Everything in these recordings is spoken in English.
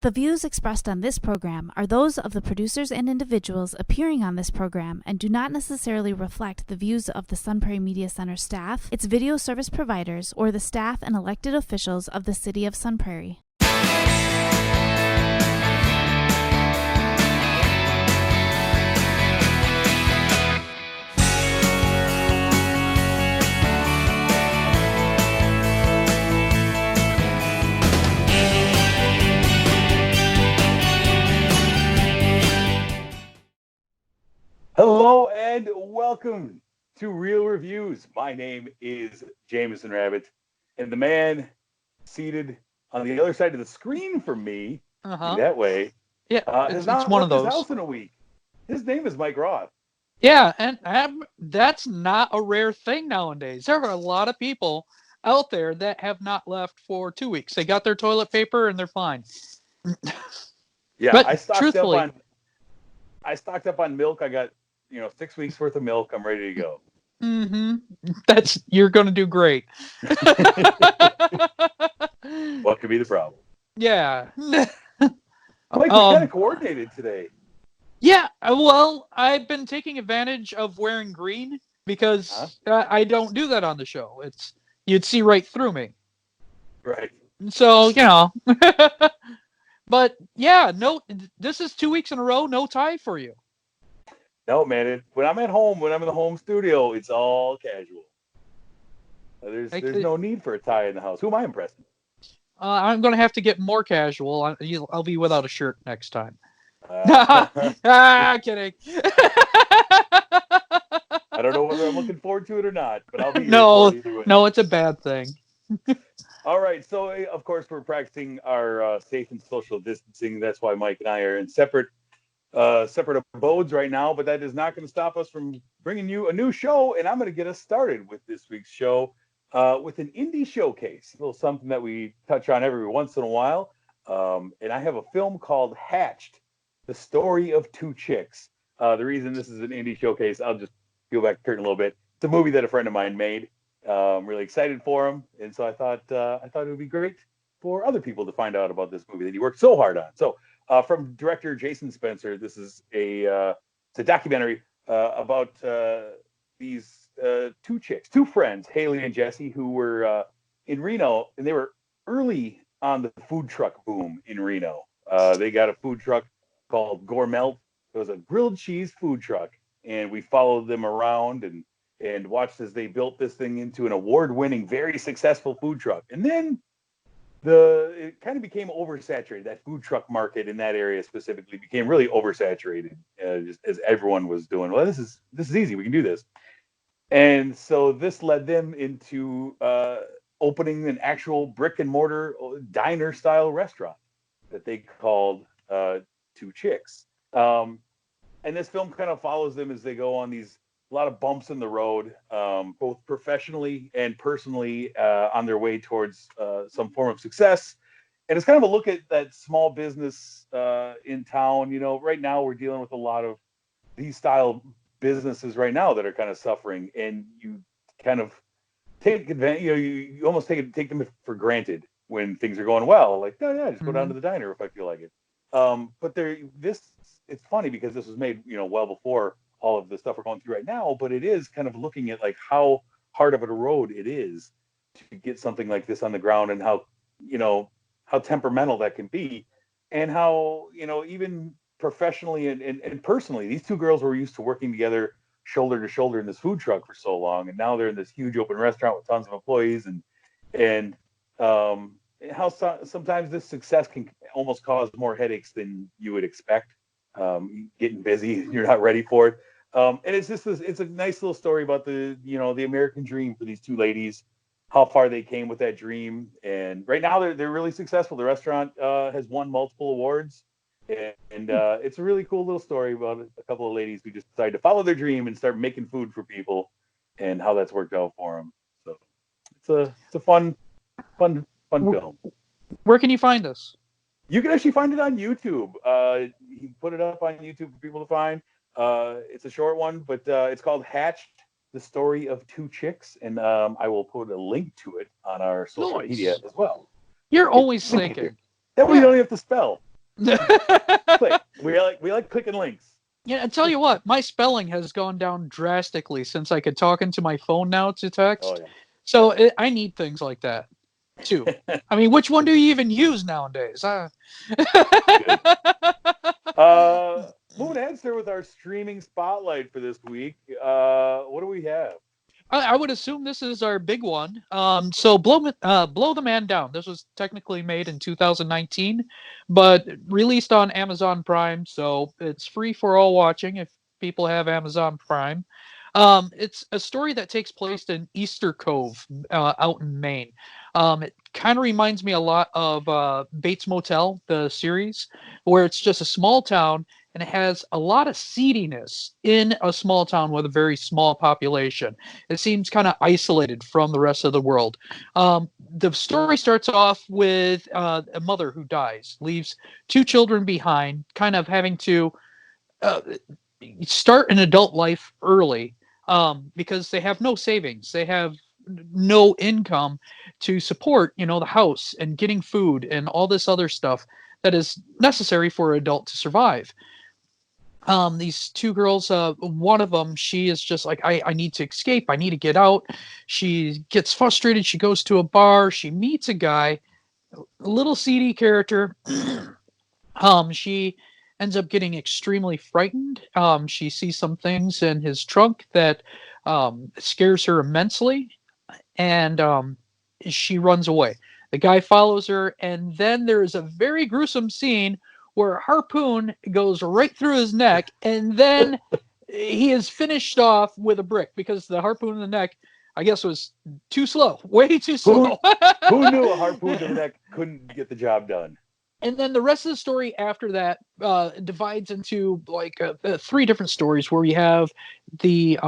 The views expressed on this program are those of the producers and individuals appearing on this program and do not necessarily reflect the views of the Sun Prairie Media Center staff, its video service providers, or the staff and elected officials of the City of Sun Prairie. Hello and welcome to Real Reviews. My name is Jamison Rabbit, and the man seated on the other side of the screen from me, that way, has not one left of his those. house in a week. His name is Mike Roth. Yeah, and that's not a rare thing nowadays. There are a lot of people out there that have not left for 2 weeks. They got their toilet paper and they're fine. Yeah, but I stocked truthfully, up on milk. I got 6 weeks worth of milk. I'm ready to go. you're going to do great. What could be the problem? Yeah. Mike, we kind of coordinated today. Yeah, well, I've been taking advantage of wearing green because I don't do that on the show. You'd see right through me. Right. So, but yeah, no, this is 2 weeks in a row, no tie for you. No, man. When I'm at home, when I'm in the home studio, it's all casual. There's no need for a tie in the house. Who am I impressing? I'm going to have to get more casual. I'll be without a shirt next time. Kidding. I don't know whether I'm looking forward to it or not, but I'll be here no, for it either way. No, it's a bad thing. All right, so of course we're practicing our safe and social distancing. That's why Mike and I are in separate abodes right now, but that is not going to stop us from bringing you a new show, and I'm going to get us started with this week's show with an indie showcase, a little something that we touch on every once in a while. And I have a film called Hatched, the story of two chicks. The reason this is an indie showcase, I'll just peel back the curtain a little bit. It's a movie that a friend of mine made. I'm really excited for him, and so I thought it would be great for other people to find out about this movie that he worked so hard on. So, from director Jason Spencer, this is it's a documentary about these two friends, Haley and Jesse, who were in Reno, and they were early on the food truck boom in Reno. They got a food truck called Gourmet. It was a grilled cheese food truck, and we followed them around and watched as they built this thing into an award-winning, very successful food truck. And then it kind of became oversaturated. That food truck market in that area specifically became really oversaturated, just as everyone was doing. Well, this is easy. We can do this. And so this led them into opening an actual brick and mortar diner style restaurant that they called Two Chicks. And this film kind of follows them as they go on a lot of bumps in the road, both professionally and personally, on their way towards some form of success. And it's kind of a look at that small business in town. Right now we're dealing with a lot of these style businesses right now that are kind of suffering, and you kind of take advantage. You almost take them for granted when things are going well. Like, oh yeah, just go down to the diner if I feel like it. But it's funny because this was made, well before all of the stuff we're going through right now, but it is kind of looking at like how hard of a road it is to get something like this on the ground, and how temperamental that can be, and how, even professionally and personally, these two girls were used to working together shoulder to shoulder in this food truck for so long, and now they're in this huge open restaurant with tons of employees, and how sometimes this success can almost cause more headaches than you would expect. Getting busy, you're not ready for it. And it's just it's a nice little story about the American dream for these two ladies, how far they came with that dream. And right now they're really successful. The restaurant has won multiple awards, and it's a really cool little story about a couple of ladies who just decided to follow their dream and start making food for people, and how that's worked out for them. So it's a fun film. Where can you find this? You can actually find it on YouTube. He put it up on YouTube for people to find. It's a short one, but it's called Hatched, the story of two chicks, and I will put a link to it on our social media as well. You're always thinking. That way you don't have to spell. Click. We like clicking links. Yeah, I tell you what, my spelling has gone down drastically since I could talk into my phone now to Oh text. yeah. So I need things like that too. I mean, which one do you even use nowadays? Good. Moving ahead, sir, with our streaming spotlight for this week. What do we have? I would assume this is our big one. So Blow the Man Down. This was technically made in 2019, but released on Amazon Prime, so it's free for all watching if people have Amazon Prime. It's a story that takes place in Easter Cove, out in Maine. It kind of reminds me a lot of Bates Motel, the series, where it's just a small town and it has a lot of seediness in a small town with a very small population. It seems kind of isolated from the rest of the world. The story starts off with a mother who dies, leaves two children behind, kind of having to uh, start an adult life early because they have no savings. They have no income to support, the house and getting food and all this other stuff that is necessary for an adult to survive. These two girls, one of them, she is just like, I need to escape, I need to get out. She gets frustrated, she goes to a bar, she meets a guy, a little seedy character. She ends up getting extremely frightened. She sees some things in his trunk that scares her immensely, and she runs away. The guy follows her, and then there is a very gruesome scene where a harpoon goes right through his neck, and then he is finished off with a brick because the harpoon in the neck, I guess, was too slow, way too Who slow. who knew a harpoon to the neck couldn't get the job done? And then the rest of the story after that divides into like three different stories where you have the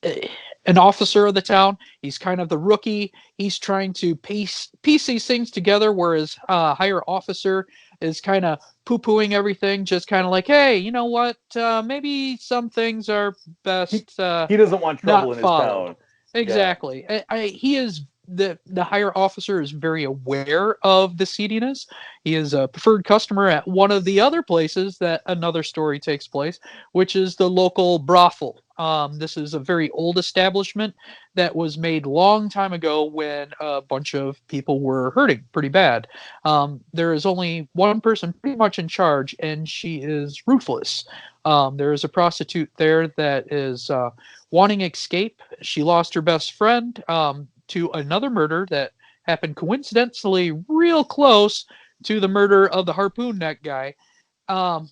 eh, an officer of the town. He's kind of the rookie. He's trying to piece these things together, whereas higher officer is kind of poo-pooing everything, just kind of like, hey, you know what? Maybe some things are He best he doesn't want trouble not in his followed. town. Yeah. Exactly. He is the higher officer is very aware of the seediness. He is a preferred customer at one of the other places that another story takes place, which is the local brothel. This is a very old establishment that was made long time ago when a bunch of people were hurting pretty bad. There is only one person pretty much in charge, and she is ruthless. There is a prostitute there that is wanting escape. She lost her best friend to another murder that happened coincidentally real close to the murder of the harpoon neck guy. Um,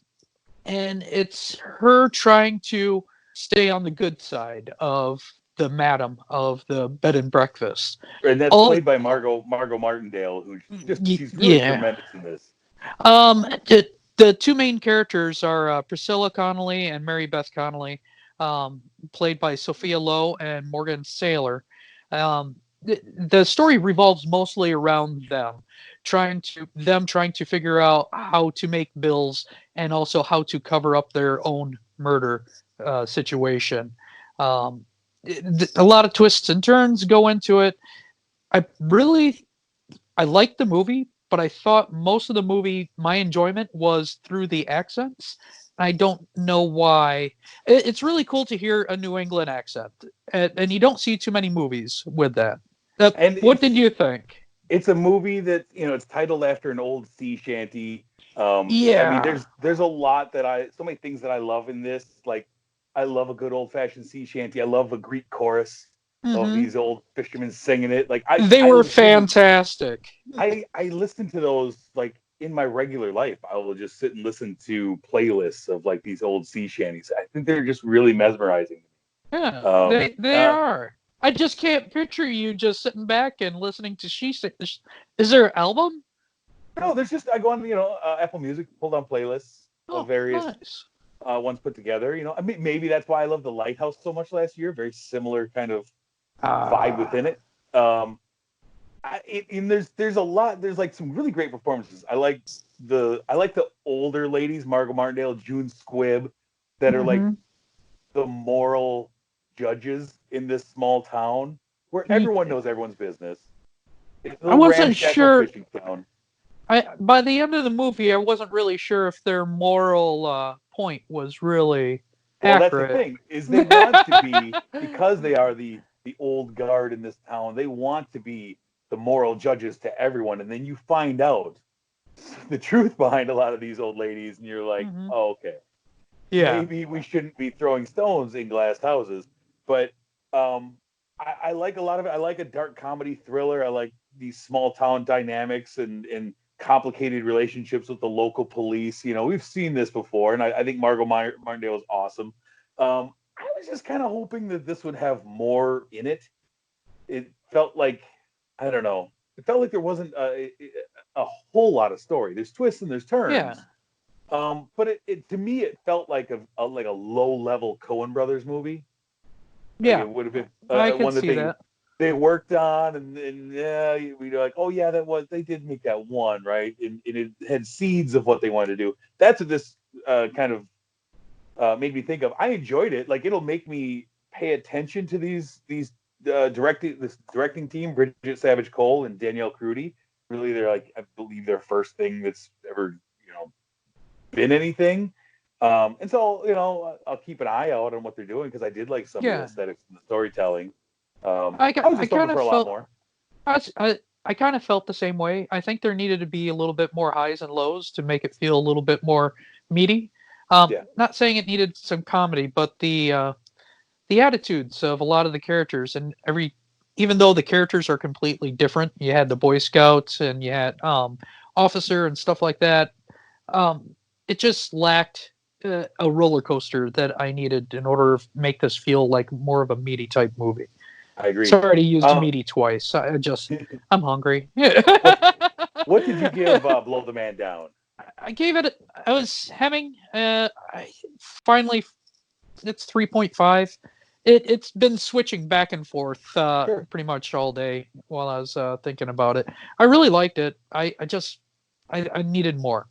and it's her trying to stay on the good side of the madam of the bed and breakfast. And that's All played by Margot Martindale, who she's really yeah. tremendous in this. The two main characters are Priscilla Connolly and Mary Beth Connolly, played by Sophia Lowe and Morgan Saylor. The story revolves mostly around them trying to figure out how to make bills and also how to cover up their own murder situation. Um, a lot of twists and turns go into it. I really I liked the movie, but I thought most of the movie, my enjoyment was through the accents. I don't know why. It's really cool to hear a New England accent, and you don't see too many movies with that. And What did you think? it's a movie that it's titled after an old sea shanty. I mean, Yeah. there's a lot so many things that I love in this. Like, I love a good old fashioned sea shanty. I love a Greek chorus of Hmm. these old fishermen singing it. Like, I They I were legitimately fantastic. I listen to those like in my regular life. I will just sit and listen to playlists of like these old sea shanties. I think they're just really mesmerizing. Yeah, Um, they are. I just can't picture you just sitting back and listening to she sing. Is there an album? no, there's just I go on Apple Music, pull down playlists of Oh, various nice. ones put together. I mean, maybe that's why I love The Lighthouse so much last year. Very similar kind of vibe within Ah. it. And there's a lot. There's like some really great performances. I like the older ladies, Margot Martindale, June Squibb, that are like Mm-hmm. the moral judges in this small town where everyone knows everyone's business. It's a I little wasn't ramshackle sure. fishing town. by the end of the movie, I wasn't really sure if their moral point was really Well, that's the accurate. thing is they want to be because they are the old guard in this town. They want to be the moral judges to everyone, and then you find out the truth behind a lot of these old ladies, and you're like, Hmm. oh, okay, Yeah. maybe we shouldn't be throwing stones in glass houses. But um, I like a lot of it. I like a dark comedy thriller. I like these small town dynamics and complicated relationships with the local police. You know, we've seen this before, and I think Martindale is awesome. I was just kind of hoping that this would have more in it. It felt like I don't know. It felt like there wasn't a whole lot of story. There's twists and there's Yeah. turns. But it to me it felt like a like a low level Coen Brothers movie. Like Yeah. it would have been I could one that see that. they worked on, and yeah, we'd like, oh yeah, that was they did make that one right, and it had seeds of what they wanted to do. That's what this kind of made me think of. I enjoyed it. Like it'll make me pay attention to these this directing team, Bridget Savage Cole and Danielle Crudy. Really, they're like I believe their first thing that's ever been anything. And so, I'll keep an eye out on what they're doing because I did like some of the Yeah. aesthetics and the storytelling. I was I just hoping kind for of a lot felt more. I kind of felt the same way. I think there needed to be a little bit more highs and lows to make it feel a little bit more meaty. Yeah, Not saying it needed some comedy, but the attitudes of a lot of the characters and even though the characters are completely different, you had the Boy Scouts and you had officer and stuff like that. Um, it just lacked a roller coaster that I needed in order to make this feel like more of a meaty type movie. I agree. Sorry to use Um, meaty twice. I'm hungry. what what did you give Blow the Man Down? I gave it. I was having. I finally. It's 3.5. It's been switching back and forth Sure. pretty much all day while I was thinking about it. I really liked it. I needed more.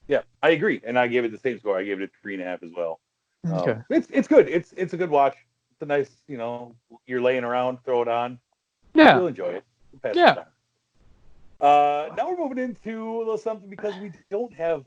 Yeah, I agree, and I gave it the same score. I gave it a 3.5 as well. Okay. It's good. It's a good watch. It's a nice, you're laying around, throw it on, Yeah. you'll enjoy it. Pass the Yeah. time. Now we're moving into a little something because we don't have,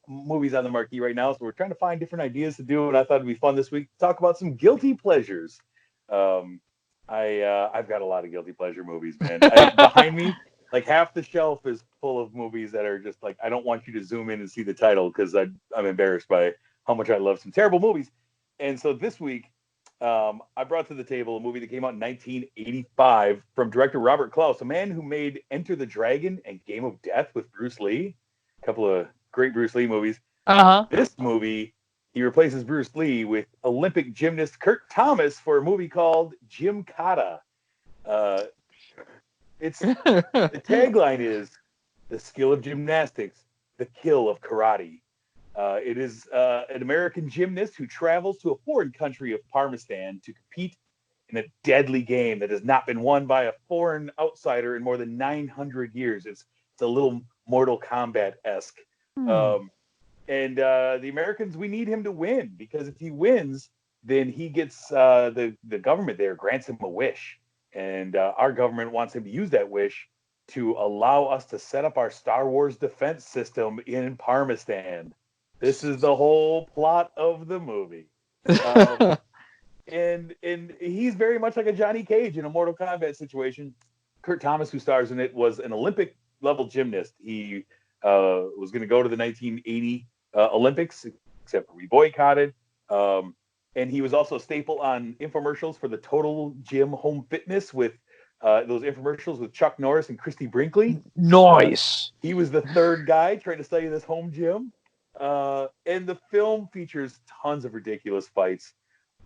movies on the marquee right now, so we're trying to find different ideas to do. And I thought it'd be fun this week to talk about some guilty pleasures. Um, I've got a lot of guilty pleasure movies, man. Behind me, like half the shelf is full of movies that are just like I don't want you to zoom in and see the title because I'm embarrassed by how much I love some terrible movies. And so this week I brought to the table a movie that came out in 1985 from director Robert Klaus, a man who made Enter the Dragon and Game of Death with Bruce Lee, a couple of great Bruce Lee movies. Uh huh. This movie, he replaces Bruce Lee with Olympic gymnast Kurt Thomas for a movie called Gymkata. Uh, it's the tagline is the skill of gymnastics, the kill of karate. It is an American gymnast who travels to a foreign country of Parmistan to compete in a deadly game that has not been won by a foreign outsider in more than 900 years. It's a little Mortal Kombat esque. Hmm. Um, and the Americans, we need him to win because if he wins, then he gets the government there grants him a wish, and our government wants him to use that wish to allow us to set up our Star Wars defense system in Parmistan. This is the whole plot of the movie. Um, and he's very much like a Johnny Cage in a Mortal Kombat situation. Kurt Thomas, who stars in it, was an Olympic level gymnast. He was going to go to the 1980 Olympics, except we boycotted. And he was also a staple on infomercials for the Total Gym Home Fitness with those infomercials with Chuck Norris and Christy Brinkley. Nice. He was the third guy trying to sell you this home gym. And the film features tons of ridiculous fights.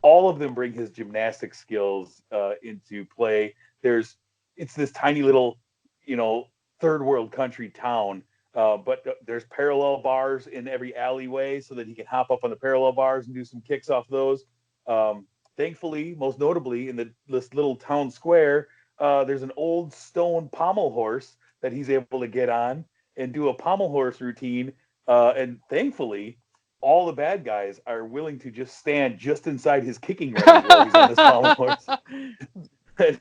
All of them bring his gymnastic skills into play. It's this tiny little, third world country town, but there's parallel bars in every alleyway so that he can hop up on the parallel bars and do some kicks off those. Thankfully, most notably in this little town square, there's an old stone pommel horse that he's able to get on and do a pommel horse routine. And thankfully, all the bad guys are willing to just stand just inside his kicking range while he's on this pommel horse. And,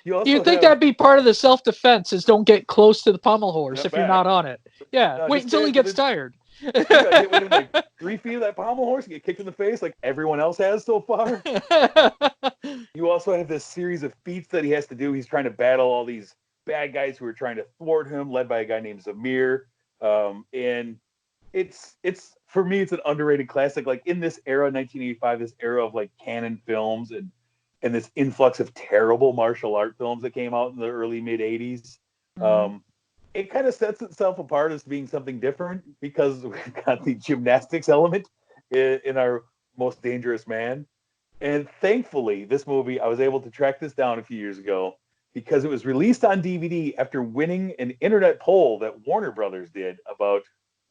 You also You'd think have that'd be part of the self-defense is don't get close to the pommel horse if you're back. not on it. Yeah, No, wait just until he stand gets within. tired. You got to get within like 3 feet of that pommel horse and get kicked in the face like everyone else has so far. You also have this series of feats that he has to do. He's trying to battle all these bad guys who are trying to thwart him, led by a guy named Zamir. And it's for me, it's an underrated classic. Like in this era, 1985, this era of like canon films and this influx of terrible martial art films that came out in the early mid 80s. It kind of sets itself apart as being something different because we've got the gymnastics element in our most dangerous man. And thankfully, this movie, I was able to track this down a few years ago because it was released on DVD after winning an internet poll that Warner Brothers did about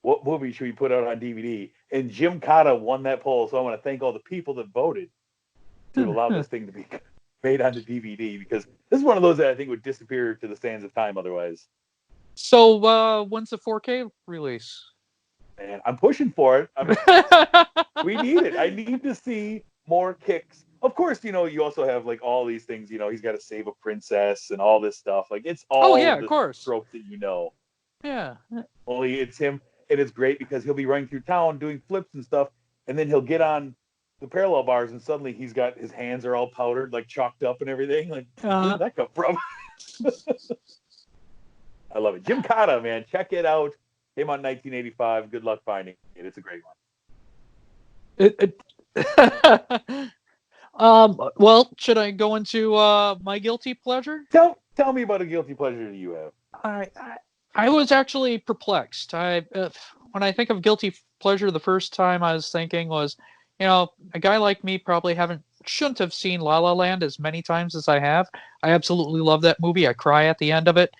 what movie should we put out on DVD. And Gymkata won that poll. So I want to thank all the people that voted to allow this thing to be made onto DVD because this is one of those that I think would disappear to the sands of time otherwise. So when's the 4K release? And I'm pushing for it. We need it. I need to see more kicks. Of course, you also have like all these things. He's got to save a princess and all this stuff. Like it's all of the course. tropes that you know. Yeah. Only it's him, and it's great because he'll be running through town doing flips and stuff, and then he'll get on the parallel bars, and suddenly he's got his hands are all powdered, like chalked up and everything. Like, where did that come from? I love it. Gymkata, man, check it out. Came out in 1985. Good luck finding it. It's a great one. Well, should I go into my guilty pleasure? Tell me about a guilty pleasure that you have. I was actually perplexed. When I think of guilty pleasure, the first time I was thinking was, a guy like me probably shouldn't have seen La La Land as many times as I have. I absolutely love that movie. I cry at the end of it.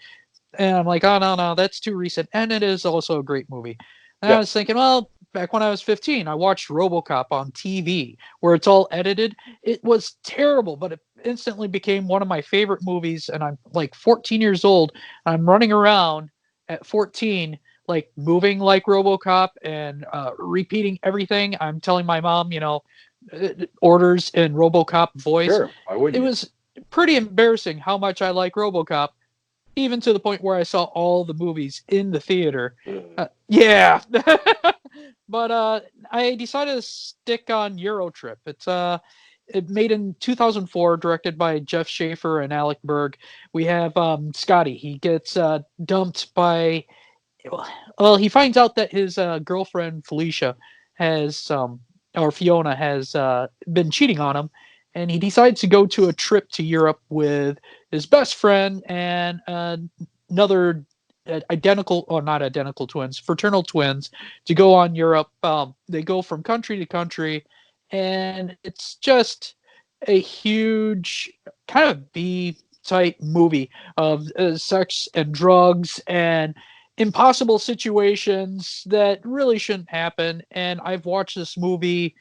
And I'm like, oh, no, that's too recent. And it is also a great movie. And I was thinking, well, back when I was 15, I watched RoboCop on TV, where it's all edited. It was terrible, but it instantly became one of my favorite movies. And I'm like 14 years old. I'm running around at 14, like moving like RoboCop and repeating everything. I'm telling my mom, orders in RoboCop voice. Sure, why wouldn't it you? was pretty embarrassing how much I like RoboCop. Even to the point where I saw all the movies in the theater. Yeah. But I decided to stick on Eurotrip. It made in 2004, directed by Jeff Schaefer and Alec Berg. We have Scotty. He gets dumped by... Well, he finds out that his girlfriend, Felicia, or Fiona, has been cheating on him. And he decides to go to a trip to Europe with his best friend and another not identical twins, fraternal twins, to go on Europe. They go from country to country, and it's just a huge kind of B-type movie of sex and drugs and impossible situations that really shouldn't happen. And I've watched this movie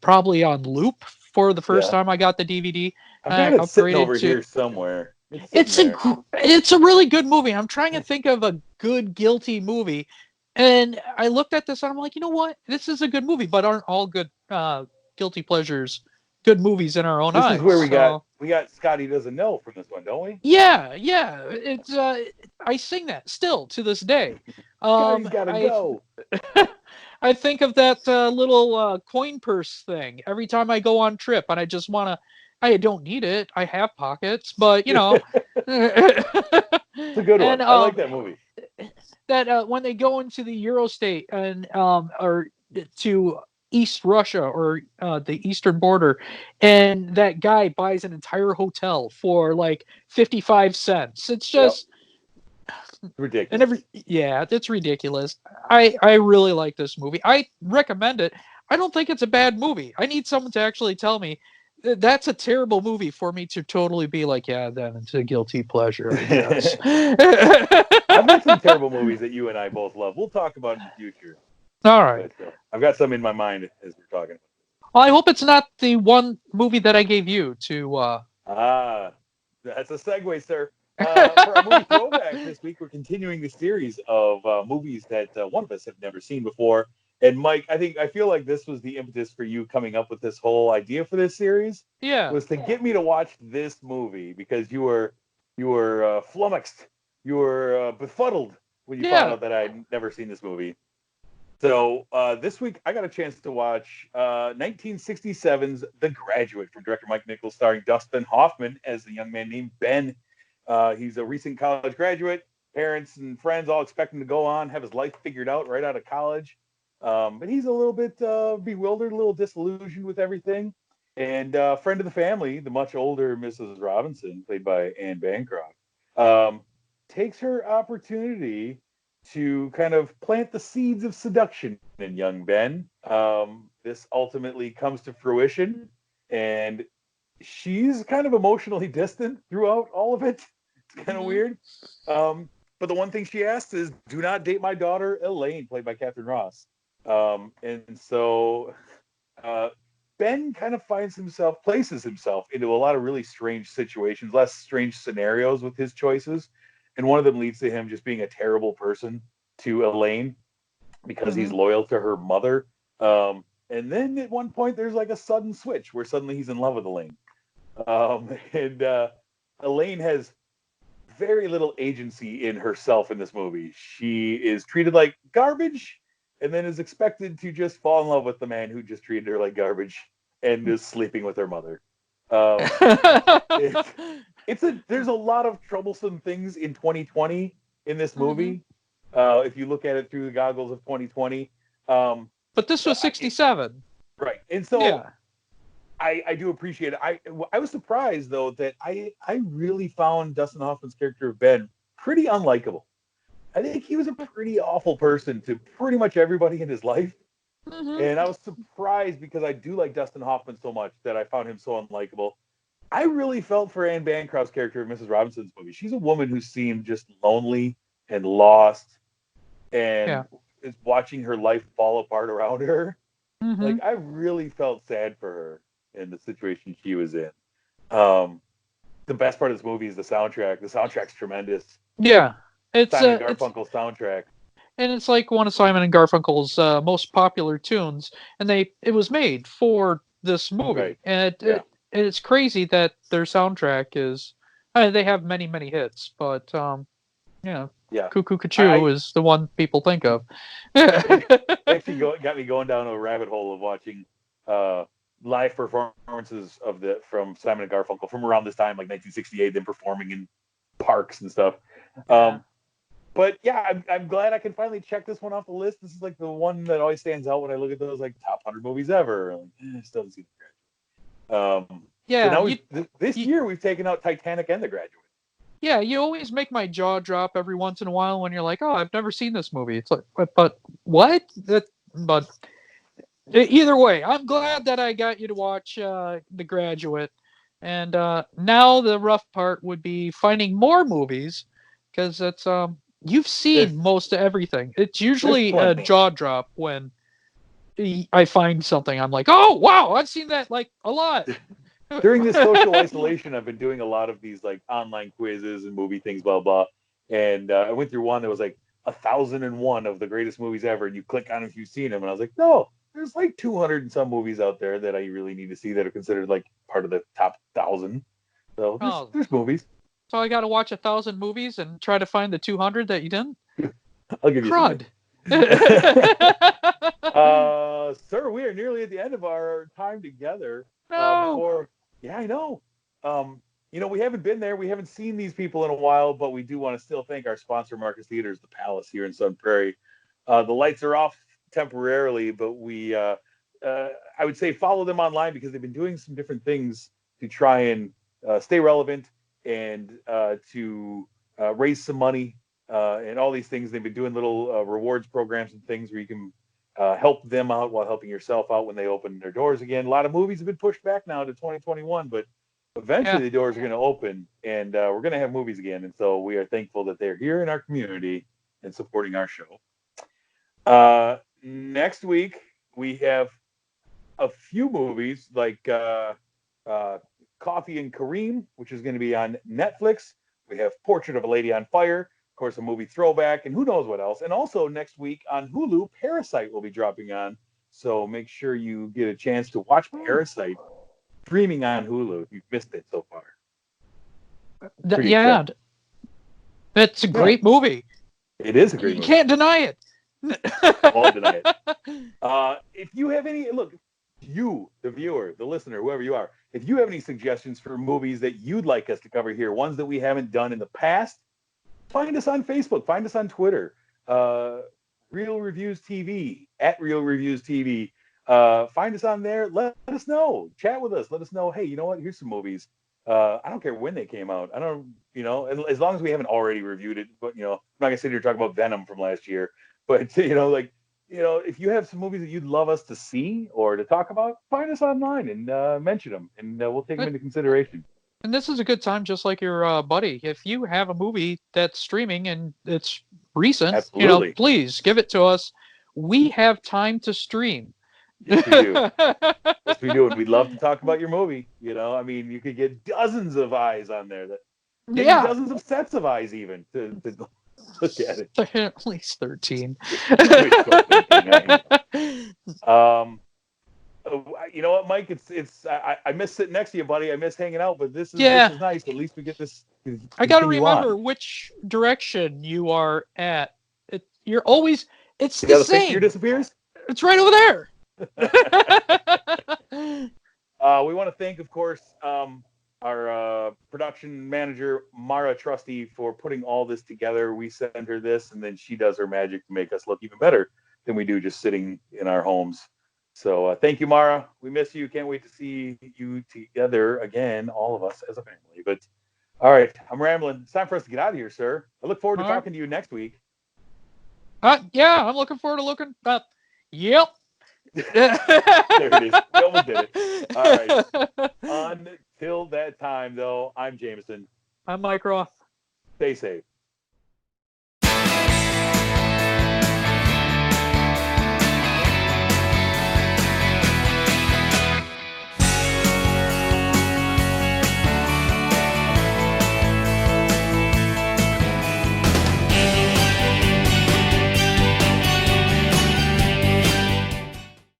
probably on loop for the first time I got the DVD. I've got it sitting over here somewhere. It's a really good movie. I'm trying to think of a good guilty movie, and I looked at this and I'm like, you know what? This is a good movie, but aren't all good guilty pleasures good movies in our own eyes? This is where we got Scotty Doesn't Know from this one, don't we? Yeah. It's I sing that still to this day. Scotty's gotta go. I think of that little coin purse thing every time I go on trip, and I just want to. I don't need it. I have pockets, but It's a good one. I like that movie. That when they go into the Eurostate and or to East Russia or the eastern border, and that guy buys an entire hotel for like 55 cents. It's just ridiculous. It's ridiculous. I really like this movie. I recommend it. I don't think it's a bad movie. I need someone to actually tell me that's a terrible movie for me to totally be like, yeah, then it's a guilty pleasure, I guess. I've got some terrible movies that you and I both love. We'll talk about in the future. All right. But, I've got some in my mind as we're talking. Well, I hope it's not the one movie that I gave you to... That's a segue, sir. For our movie Throwback this week, we're continuing the series of movies that one of us have never seen before. And Mike, I feel like this was the impetus for you coming up with this whole idea for this series, Yeah. was to get me to watch this movie because you were flummoxed, you were befuddled when you found Yeah. out that I'd never seen this movie. So this week I got a chance to watch 1967's The Graduate from director Mike Nichols, starring Dustin Hoffman as a young man named Ben. He's a recent college graduate. Parents and friends all expect him to go on, have his life figured out right out of college. But he's a little bit bewildered, a little disillusioned with everything. And friend of the family, the much older Mrs. Robinson, played by Anne Bancroft, um, takes her opportunity to kind of plant the seeds of seduction in young Ben. This ultimately comes to fruition, and she's kind of emotionally distant throughout all of it. It's kind of weird. But the one thing she asks is, "Do not date my daughter Elaine," played by Catherine Ross. And so uh, Ben kind of places himself into a lot of really strange situations, less strange scenarios with his choices. And one of them leads to him just being a terrible person to Elaine because he's loyal to her mother. And then at one point, there's like a sudden switch where suddenly he's in love with Elaine. And Elaine has very little agency in herself in this movie. She is treated like garbage and then is expected to just fall in love with the man who just treated her like garbage and is sleeping with her mother. Um, there's a lot of troublesome things in 2020 in this movie. If you look at it through the goggles of 2020. But this was 67. Right. And so Yeah. I do appreciate it. I was surprised though that I really found Dustin Hoffman's character of Ben pretty unlikable. I think he was a pretty awful person to pretty much everybody in his life. And I was surprised because I do like Dustin Hoffman so much that I found him so unlikable. I really felt for Anne Bancroft's character of Mrs. Robinson's movie. She's a woman who seemed just lonely and lost and is watching her life fall apart around her. Like, I really felt sad for her in the situation she was in. The best part of this movie is the soundtrack. The soundtrack's tremendous. Yeah. It's Simon Garfunkel's soundtrack. And it's like one of Simon and Garfunkel's most popular tunes, and it was made for this movie. Right. And it's crazy that their soundtrack is. They have many hits, but Yeah. Cuckoo Cachoo is the one people think of. Actually got me going down a rabbit hole of watching live performances from Simon and Garfunkel from around this time, like 1968, them performing in parks and stuff. But yeah, I'm glad I can finally check this one off the list. This is like the one that always stands out when I look at those like top 100 movies ever. Like, it still doesn't seem to So now this year we've taken out Titanic and The Graduate. Yeah, you always make my jaw drop every once in a while when you're like, "Oh, I've never seen this movie." It's like, but what? But either way, I'm glad that I got you to watch The Graduate. And now the rough part would be finding more movies, because it's you've seen most of everything. It's usually a jaw drop when I find something. I'm like, "Oh wow, I've seen that like a lot." During this social isolation, I've been doing a lot of these like online quizzes and movie things, blah blah. And I went through one that was like 1,001 of the greatest movies ever, and you click on if you've seen them, and I was like, no, there's like 200 and some movies out there that I really need to see that are considered like part of the top 1,000. So there's movies. So I got to watch 1,000 movies and try to find the 200 that you didn't. I'll give you crud. Sir, we are nearly at the end of our time together. No. Yeah, I know. We haven't been there. We haven't seen these people in a while, but we do want to still thank our sponsor, Marcus Theaters, the Palace here in Sun Prairie. The lights are off temporarily, but I would say follow them online because they've been doing some different things to try and stay relevant and to raise some money and all these things. They've been doing little rewards programs and things where you can help them out while helping yourself out when they open their doors again. A lot of movies have been pushed back now to 2021, but eventually the doors are going to open and we're going to have movies again. And so we are thankful that they're here in our community and supporting our show. Next week, we have a few movies like Coffee and Kareem, which is going to be on Netflix. We have Portrait of a Lady on Fire, course, a movie Throwback, and who knows what else. And also next week on Hulu, Parasite will be dropping on. So make sure you get a chance to watch Parasite streaming on Hulu if you've missed it so far. Yeah, it's a great movie. It is a great movie. You can't deny it. Won't deny it. If you have any, look, you, the viewer, the listener, whoever you are, if you have any suggestions for movies that you'd like us to cover here, ones that we haven't done in the past, find us on Facebook, find us on Twitter, Real Reviews TV, at Real Reviews TV. Find us on there. Let us know. Chat with us. Let us know, hey, you know what? Here's some movies. I don't care when they came out. I don't, as long as we haven't already reviewed it. But, I'm not going to sit here and talk about Venom from last year. But, if you have some movies that you'd love us to see or to talk about, find us online and mention them. And we'll take them into consideration. And this is a good time, just like your buddy. If you have a movie that's streaming and it's recent, absolutely, please give it to us. We have time to stream. Yes, we do. Yes, we do. And we'd love to talk about your movie. You could get dozens of eyes on there. Dozens of sets of eyes even to look at it. At least 13. You know what, Mike? It's I miss sitting next to you, buddy. I miss hanging out, but this is nice. At least we get this. I got to remember which direction you are at. You're always. It's the same. Picture disappears. It's right over there. We want to thank, of course, our production manager, Mara Trusty, for putting all this together. We send her this, and then she does her magic to make us look even better than we do just sitting in our homes. So thank you, Mara. We miss you. Can't wait to see you together again, all of us as a family. But all right, I'm rambling. It's time for us to get out of here, sir. I look forward to talking to you next week. Yeah, I'm looking forward to looking up. Yep. There it is. We almost did it. All right. Until that time, though, I'm Jamison. I'm Mike Roth. Stay safe.